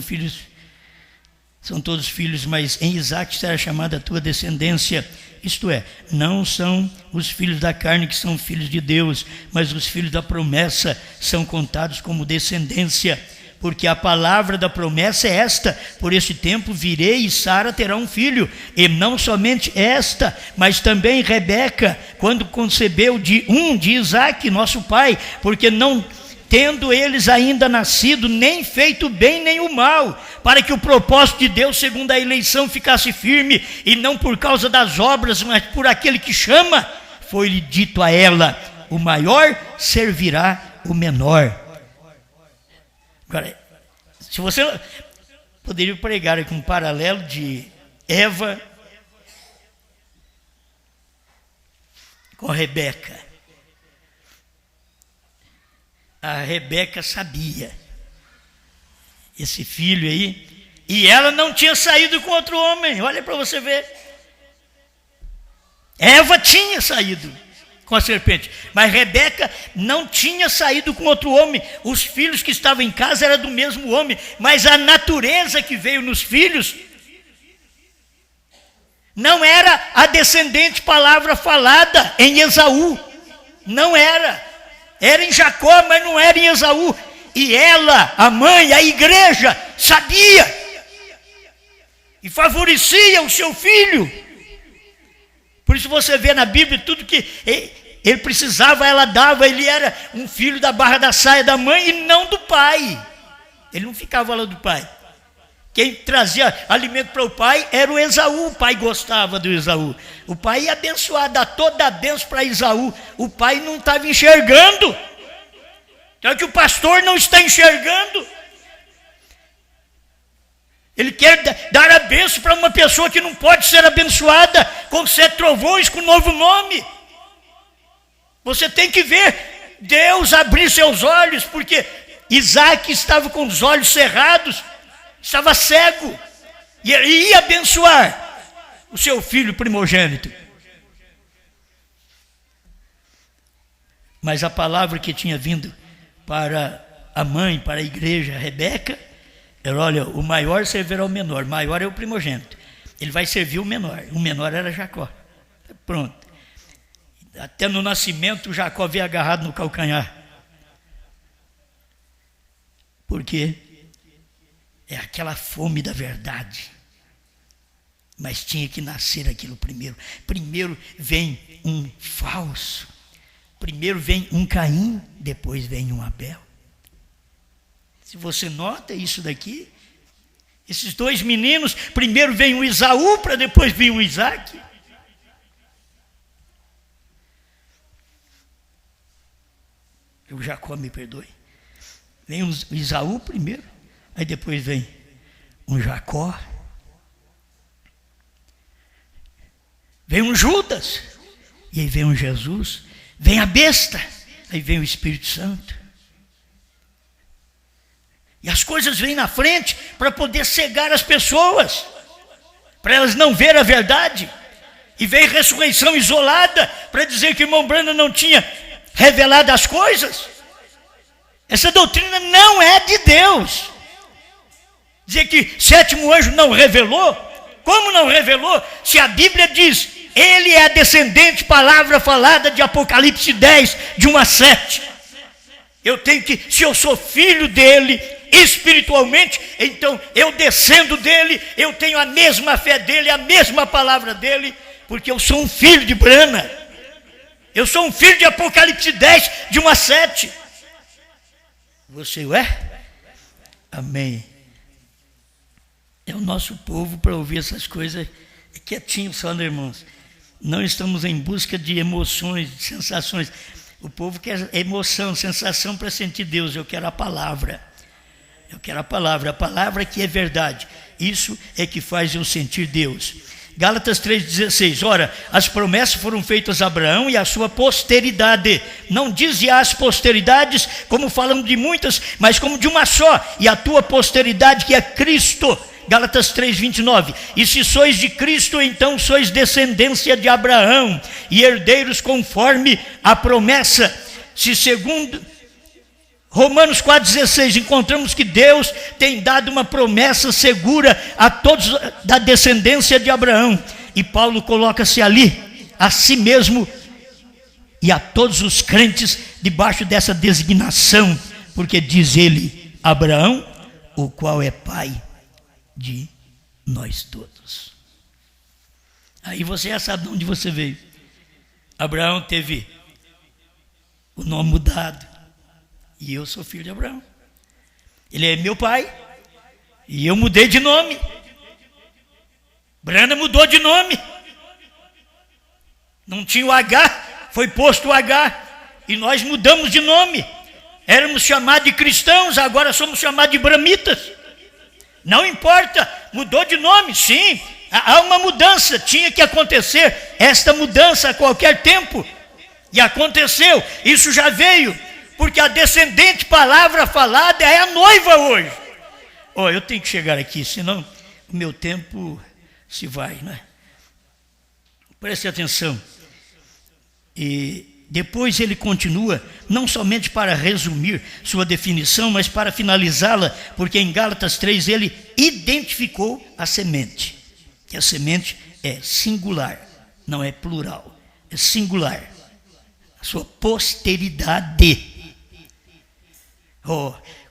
todos filhos, mas em Isaque será chamada a tua descendência. Isto é, não são os filhos da carne que são filhos de Deus, mas os filhos da promessa são contados como descendência. Porque a palavra da promessa é esta: por este tempo virei e Sara terá um filho. E não somente esta, mas também Rebeca, quando concebeu de Isaque, nosso pai, porque não tendo eles ainda nascido, nem feito o bem nem o mal, para que o propósito de Deus segundo a eleição ficasse firme, e não por causa das obras, mas por aquele que chama, foi-lhe dito a ela: o maior servirá o menor. Agora, se você poderia pregar aqui um paralelo de Eva com Rebeca. A Rebeca sabia esse filho aí, e ela não tinha saído com outro homem. Olha para você ver. Eva tinha saído com a serpente, mas Rebeca não tinha saído com outro homem. Os filhos que estavam em casa eram do mesmo homem, mas a natureza que veio nos filhos não era a descendente palavra falada em Esaú, não era. Era em Jacó, mas não era em Esaú. E ela, a mãe, a igreja, sabia e favorecia o seu filho. Por isso você vê na Bíblia tudo que ele precisava, ela dava. Ele era um filho da barra da saia da mãe e não do pai. Ele não ficava lá do pai. Quem trazia alimento para o pai era o Esaú. O pai gostava do Esaú. O pai ia abençoar, dar toda a bênção para Esaú. O pai não estava enxergando. Então é que o pastor não está enxergando. Ele quer dar a bênção para uma pessoa que não pode ser abençoada com 7 trovões, com um novo nome. Você tem que ver Deus abrir seus olhos, porque Isaque estava com os olhos cerrados, estava cego. E ele ia abençoar o seu filho primogênito. Mas a palavra que tinha vindo para a mãe, para a igreja, Rebeca, era: olha, o maior servirá o menor, o maior é o primogênito. Ele vai servir o menor era Jacó. Pronto. Até no nascimento, Jacó veio agarrado no calcanhar. Porque é aquela fome da verdade. Mas tinha que nascer aquilo primeiro. Primeiro vem um falso. Primeiro vem um Caim, depois vem um Abel. Se você nota isso daqui, esses dois meninos, primeiro vem um Esaú, para depois vir um Isaac. O Jacó, me perdoe. Vem um Esaú primeiro, aí depois vem um Jacó. Vem um Judas, e aí vem um Jesus. Vem a besta, aí vem o Espírito Santo. E as coisas vêm na frente para poder cegar as pessoas, para elas não verem a verdade. E vem ressurreição isolada para dizer que o irmão Branham não tinha revelado as coisas. Essa doutrina não é de Deus. Dizer que sétimo anjo não revelou. Como não revelou? Se a Bíblia diz: ele é a descendente, palavra falada de Apocalipse 10, de 1 a 7. Eu tenho que, se eu sou filho dele espiritualmente, então eu descendo dele, eu tenho a mesma fé dele, a mesma palavra dele, porque eu sou um filho de Brana. Eu sou um filho de Apocalipse 10, de 1 a 7. Você é? Amém. É o nosso povo para ouvir essas coisas quietinho só, né, irmãos? Não estamos em busca de emoções, de sensações. O povo quer emoção, sensação para sentir Deus. Eu quero a palavra. Eu quero a palavra que é verdade. Isso é que faz eu sentir Deus. Gálatas 3,16. Ora, as promessas foram feitas a Abraão e a sua posteridade. Não diz as posteridades, como falamos de muitas, mas como de uma só. E a tua posteridade, que é Cristo. Gálatas 3,29. E se sois de Cristo, então sois descendência de Abraão e herdeiros conforme a promessa. Se segundo Romanos 4,16, encontramos que Deus tem dado uma promessa segura a todos da descendência de Abraão. E Paulo coloca-se ali, a si mesmo e a todos os crentes debaixo dessa designação, porque diz ele: Abraão, o qual é pai de nós todos. Aí você já sabe de onde você veio. Abraão teve o nome mudado, e eu sou filho de Abraão. Ele é meu pai, e eu mudei de nome. Brana mudou de nome. Não tinha o H, foi posto o H, e nós mudamos de nome. Éramos chamados de cristãos, agora somos chamados de bramitas. Não importa, mudou de nome, sim, há uma mudança, tinha que acontecer esta mudança a qualquer tempo, e aconteceu, isso já veio, porque a descendente palavra falada é a noiva hoje. Eu tenho que chegar aqui, senão o meu tempo se vai, né? Preste atenção. E depois ele continua, não somente para resumir sua definição, mas para finalizá-la, porque em Gálatas 3 ele identificou a semente. Que a semente é singular, não é plural, é singular. A sua posteridade.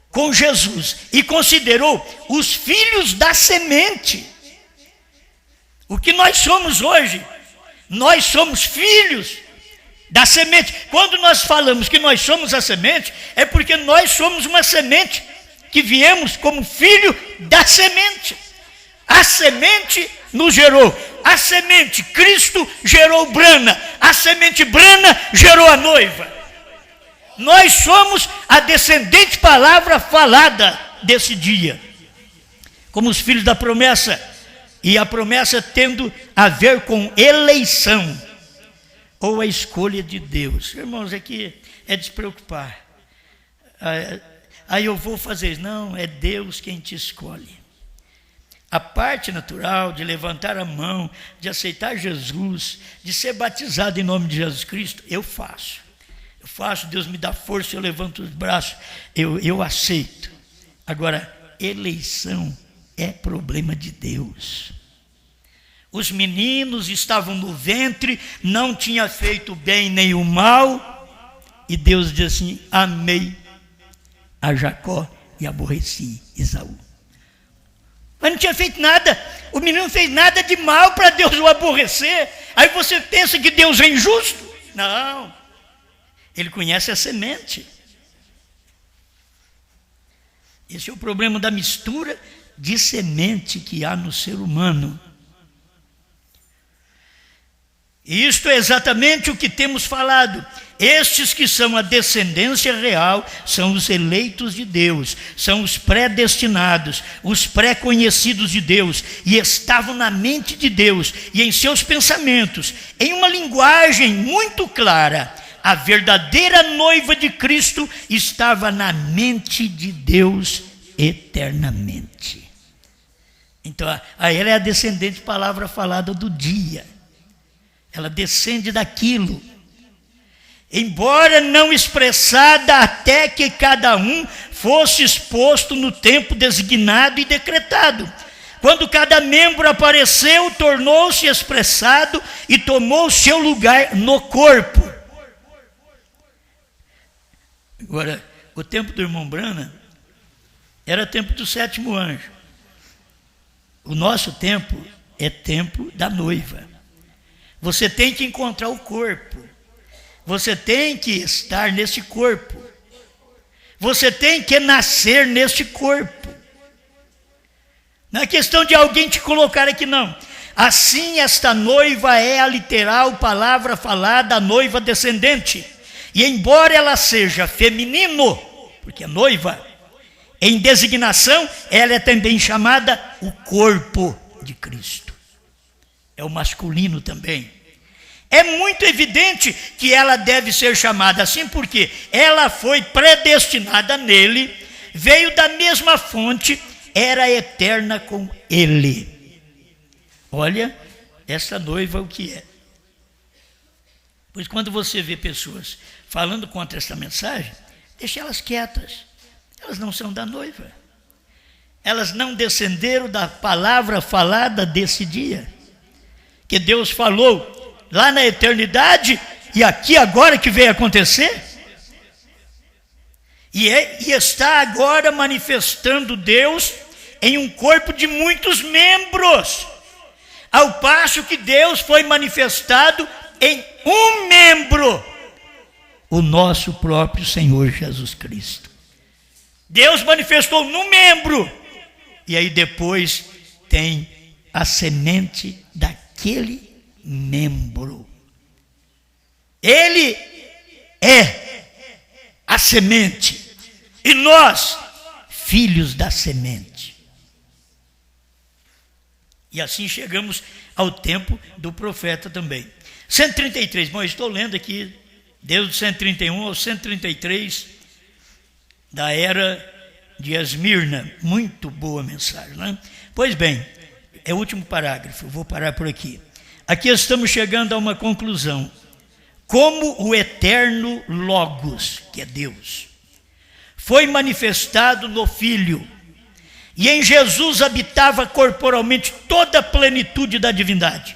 Com Jesus, e considerou os filhos da semente. O que nós somos hoje? Nós somos filhos da semente. Quando nós falamos que nós somos a semente, é porque nós somos uma semente que viemos como filho da semente. A semente nos gerou. A semente, Cristo, gerou Brana. A semente Brana gerou a noiva. Nós somos a descendente palavra falada desse dia, como os filhos da promessa. E a promessa tendo a ver com eleição, ou a escolha de Deus. Irmãos, aqui é despreocupar. Aí eu vou fazer isso. Não, é Deus quem te escolhe. A parte natural de levantar a mão, de aceitar Jesus, de ser batizado em nome de Jesus Cristo, eu faço. Eu faço, Deus me dá força, eu levanto os braços, eu aceito. Agora, eleição é problema de Deus. Os meninos estavam no ventre, não tinha feito bem nem o mal, e Deus diz assim: amei a Jacó e aborreci Esaú. Mas não tinha feito nada, o menino não fez nada de mal para Deus o aborrecer. Aí você pensa que Deus é injusto? Não, Ele conhece a semente. Esse é o problema da mistura de semente que há no ser humano. E isto é exatamente o que temos falado. Estes que são a descendência real são os eleitos de Deus, são os predestinados, os pré-conhecidos de Deus, e estavam na mente de Deus e em seus pensamentos, em uma linguagem muito clara. A verdadeira noiva de Cristo estava na mente de Deus eternamente. Então, ela é a descendente, palavra falada do dia. Ela descende daquilo, embora não expressada, até que cada um fosse exposto no tempo designado e decretado. Quando cada membro apareceu, tornou-se expressado e tomou seu lugar no corpo. Agora, o tempo do irmão Branham era tempo do sétimo anjo. O nosso tempo é tempo da noiva. Você tem que encontrar o corpo. Você tem que estar nesse corpo. Você tem que nascer nesse corpo. Não é questão de alguém te colocar aqui, não. Assim, esta noiva é a literal palavra falada, a noiva descendente. E embora ela seja feminino, porque é noiva, em designação, ela é também chamada o corpo de Cristo. É o masculino também. É muito evidente que ela deve ser chamada assim, porque ela foi predestinada nele, veio da mesma fonte, era eterna com ele. Olha, essa noiva o que é. Pois quando você vê pessoas falando contra essa mensagem, deixa elas quietas. Elas não são da noiva. Elas não descenderam da palavra falada desse dia. Que Deus falou lá na eternidade e aqui agora que veio acontecer. E está agora manifestando Deus em um corpo de muitos membros. Ao passo que Deus foi manifestado em um membro, o nosso próprio Senhor Jesus Cristo. Deus manifestou num membro, e aí depois tem a semente daquele membro. Ele é a semente, e nós, filhos da semente. E assim chegamos ao tempo do profeta também. 133, bom, eu estou lendo aqui, desde o 131 ao 133, da era de Esmirna. Muito boa mensagem, né? Pois bem, é o último parágrafo, eu vou parar por aqui. Aqui estamos chegando a uma conclusão. Como o eterno Logos, que é Deus, foi manifestado no Filho, e em Jesus habitava corporalmente toda a plenitude da divindade.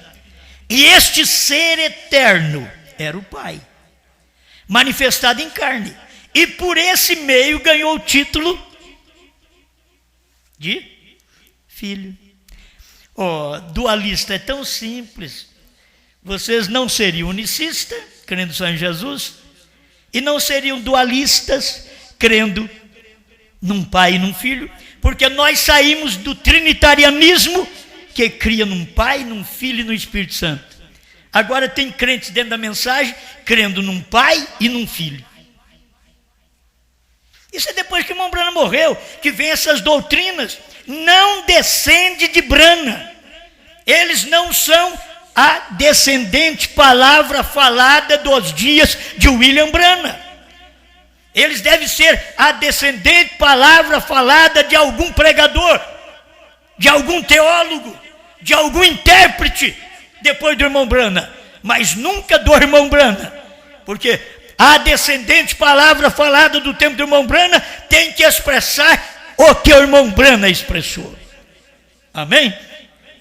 E este ser eterno era o Pai, manifestado em carne. E por esse meio ganhou o título de Filho. Dualista é tão simples. Vocês não seriam unicistas, crendo só em Jesus, e não seriam dualistas, crendo num Pai e num Filho, porque nós saímos do trinitarianismo, que cria num Pai, num Filho e no Espírito Santo. Agora tem crentes dentro da mensagem, crendo num Pai e num Filho. Isso é depois que o irmão Branham morreu, que vem essas doutrinas. Não descende de Branham. Eles não são a descendente palavra falada dos dias de William Branham. Eles devem ser a descendente palavra falada de algum pregador de algum teólogo, de algum intérprete, depois do irmão Brana, mas nunca do irmão Brana, porque a descendente palavra falada do tempo do irmão Brana tem que expressar o que o irmão Brana expressou. Amém?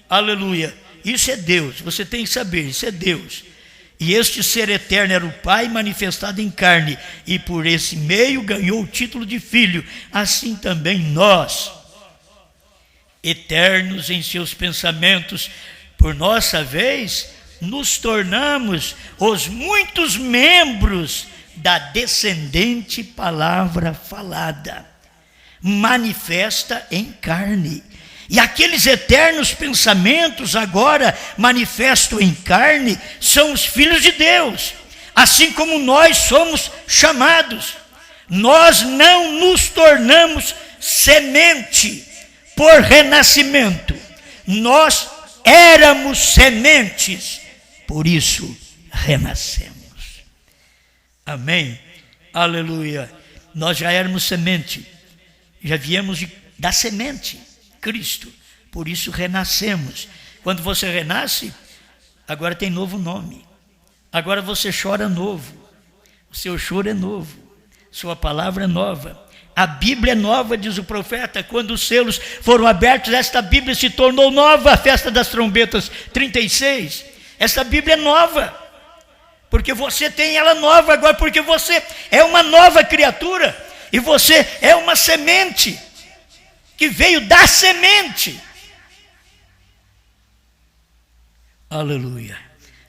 Aleluia. Isso é Deus, você tem que saber, isso é Deus. E este ser eterno era o Pai manifestado em carne, e por esse meio ganhou o título de filho. Assim também nós, eternos em seus pensamentos, por nossa vez, nos tornamos os muitos membros da descendente palavra falada, manifesta em carne. E aqueles eternos pensamentos agora manifestos em carne são os filhos de Deus, assim como nós somos chamados. Nós não nos tornamos semente por renascimento, nós éramos sementes, por isso renascemos. Amém? Aleluia. Nós já éramos semente, já viemos da semente, Cristo, por isso renascemos. Quando você renasce, agora tem novo nome, agora você chora novo, o seu choro é novo, sua palavra é nova, a Bíblia é nova, diz o profeta. Quando os selos foram abertos, esta Bíblia se tornou nova. A festa das trombetas 36, esta Bíblia é nova, porque você tem ela nova agora, porque você é uma nova criatura, e você é uma semente que veio da semente. Aleluia.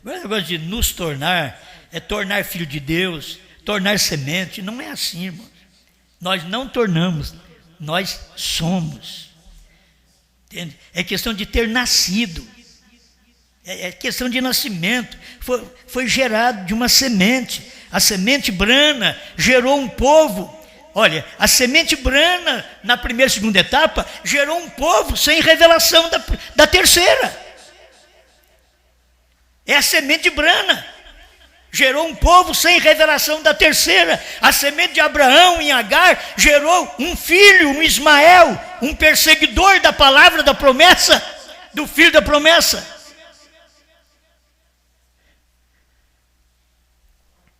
O negócio de nos tornar, é tornar filho de Deus, tornar semente, não é assim, irmão. Nós não tornamos, nós somos. Entende? É questão de ter nascido, é questão de nascimento. Foi gerado de uma semente. A semente Brana gerou um povo. Olha, a semente Brana, na primeira e segunda etapa, gerou um povo sem revelação da terceira. É a semente Brana, gerou um povo sem revelação da terceira. A semente de Abraão em Agar gerou um filho, um Ismael, um perseguidor da palavra da promessa, do filho da promessa.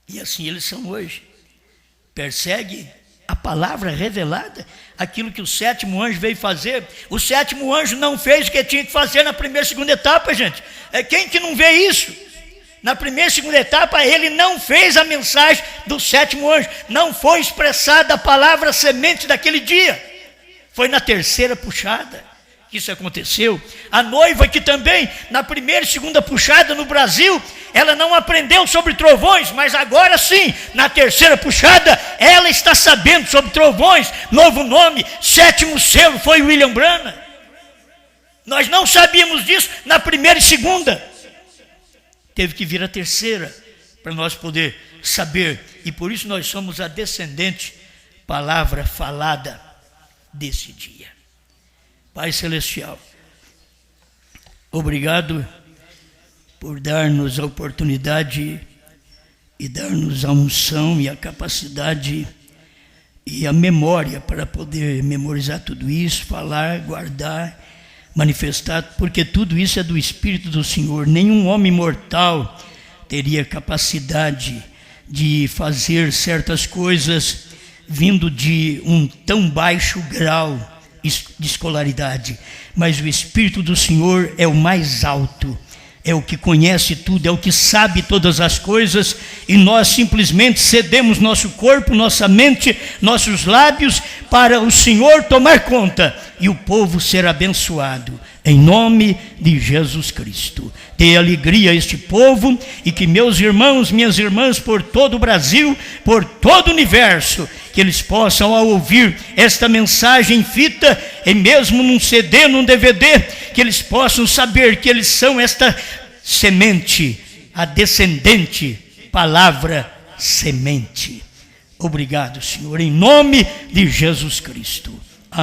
E assim eles são hoje. Persegue a palavra revelada, aquilo que o sétimo anjo veio fazer. O sétimo anjo não fez o que tinha que fazer na primeira e segunda etapa, gente. Quem que não vê isso? Na primeira e segunda etapa, ele não fez a mensagem do sétimo anjo. Não foi expressada a palavra semente daquele dia. Foi na terceira puxada que isso aconteceu. A noiva que também, na primeira e segunda puxada no Brasil, ela não aprendeu sobre trovões, mas agora sim, na terceira puxada, ela está sabendo sobre trovões. Novo nome, sétimo selo, foi William Branham. Nós não sabíamos disso na primeira e segunda. Teve que vir a terceira, para nós poder saber. E por isso nós somos a descendente, palavra falada desse dia. Pai Celestial, obrigado por dar-nos a oportunidade e dar-nos a unção e a capacidade e a memória para poder memorizar tudo isso, falar, guardar, manifestar, porque tudo isso é do Espírito do Senhor. Nenhum homem mortal teria capacidade de fazer certas coisas vindo de um tão baixo grau de escolaridade, mas o Espírito do Senhor é o mais alto, é o que conhece tudo, é o que sabe todas as coisas, e nós simplesmente cedemos nosso corpo, nossa mente, nossos lábios para o Senhor tomar conta e o povo ser abençoado, em nome de Jesus Cristo. Dê alegria a este povo, e que meus irmãos, minhas irmãs, por todo o Brasil, por todo o universo, que eles possam, ao ouvir esta mensagem em fita, e mesmo num CD, num DVD, que eles possam saber que eles são esta semente, a descendente, palavra semente. Obrigado, Senhor, em nome de Jesus Cristo.